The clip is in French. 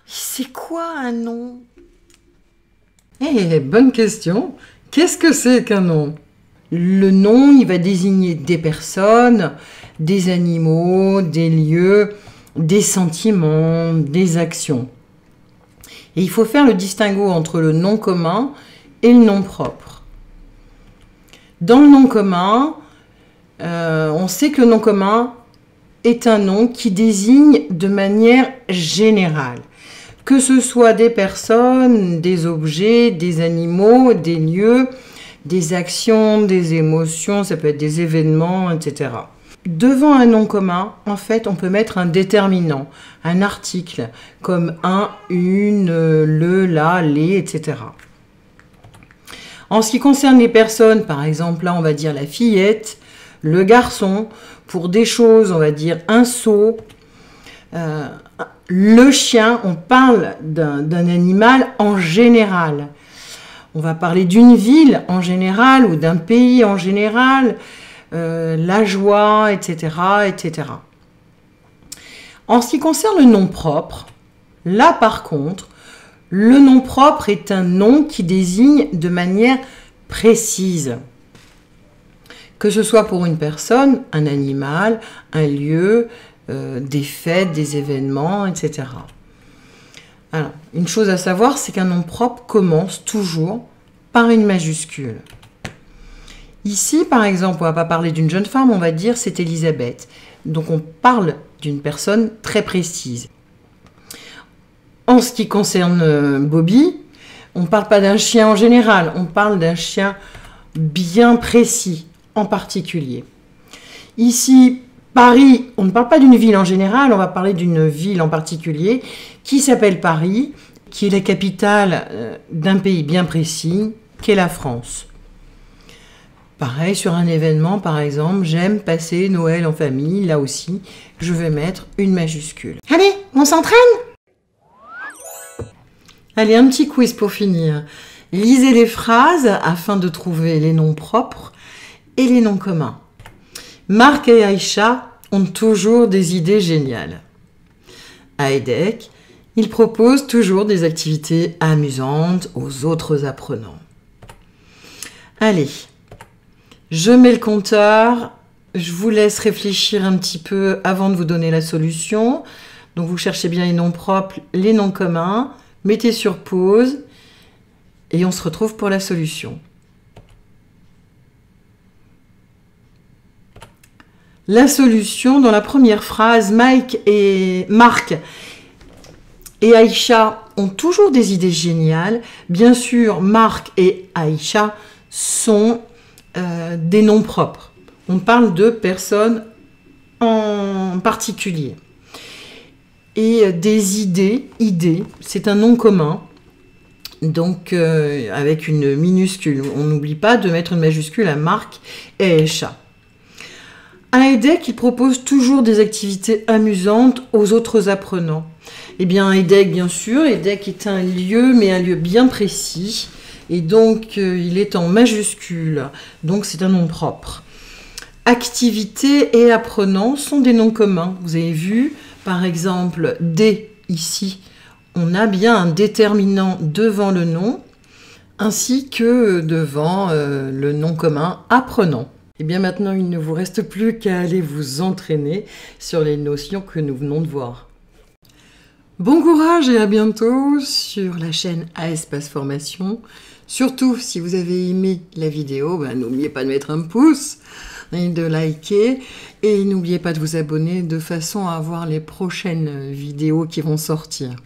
C'est quoi un nom? Eh, bonne question. Qu'est-ce que c'est qu'un nom? Le nom, il va désigner des personnes, des animaux, des lieux, des sentiments, des actions. Et il faut faire le distinguo entre le nom commun et le nom propre. Dans le nom commun, on sait que le nom commun est un nom qui désigne de manière générale, que ce soit des personnes, des objets, des animaux, des lieux, des actions, des émotions, ça peut être des événements, etc. Devant un nom commun, en fait, on peut mettre un déterminant, un article, comme un, une, le, la, les, etc. En ce qui concerne les personnes, par exemple, là, on va dire la fillette, le garçon, pour des choses, on va dire un seau, le chien, on parle d'un animal en général. On va parler d'une ville en général ou d'un pays en général, la joie, etc., etc. En ce qui concerne le nom propre, là par contre, le nom propre est un nom qui désigne de manière précise. Que ce soit pour une personne, un animal, un lieu, des fêtes, des événements, etc. Alors, une chose à savoir, c'est qu'un nom propre commence toujours par une majuscule. Ici, par exemple, on ne va pas parler d'une jeune femme, on va dire c'est Elisabeth. Donc, on parle d'une personne très précise. En ce qui concerne Bobby, on ne parle pas d'un chien en général, on parle d'un chien bien précis, en particulier. Ici, Paris, on ne parle pas d'une ville en général, on va parler d'une ville en particulier qui s'appelle Paris, qui est la capitale d'un pays bien précis, qu'est la France. Pareil, sur un événement, par exemple, j'aime passer Noël en famille, là aussi, je vais mettre une majuscule. Allez, on s'entraîne? Allez, un petit quiz pour finir. Lisez les phrases afin de trouver les noms propres et les noms communs. Marc et Aïcha ont toujours des idées géniales. À EDHEC, ils proposent toujours des activités amusantes aux autres apprenants. Allez, je mets le compteur, je vous laisse réfléchir un petit peu avant de vous donner la solution. Donc vous cherchez bien les noms propres, les noms communs, mettez sur pause et on se retrouve pour la solution. La solution, dans la première phrase, Marc et Aïcha ont toujours des idées géniales. Bien sûr, Marc et Aïcha sont des noms propres. On parle de personnes en particulier. Et des idées, c'est un nom commun. Donc, avec une minuscule. On n'oublie pas de mettre une majuscule à Marc et Aïcha. À EDHEC, il propose toujours des activités amusantes aux autres apprenants. Eh bien, EDHEC, bien sûr, EDHEC est un lieu, mais un lieu bien précis. Et donc, il est en majuscule. Donc, c'est un nom propre. Activités et apprenants sont des noms communs. Vous avez vu, par exemple, des, ici, on a bien un déterminant devant le nom, ainsi que devant le nom commun apprenant. Et bien maintenant, il ne vous reste plus qu'à aller vous entraîner sur les notions que nous venons de voir. Bon courage et à bientôt sur la chaîne Espace Formation. Surtout, si vous avez aimé la vidéo, n'oubliez pas de mettre un pouce et de liker. Et n'oubliez pas de vous abonner de façon à avoir les prochaines vidéos qui vont sortir.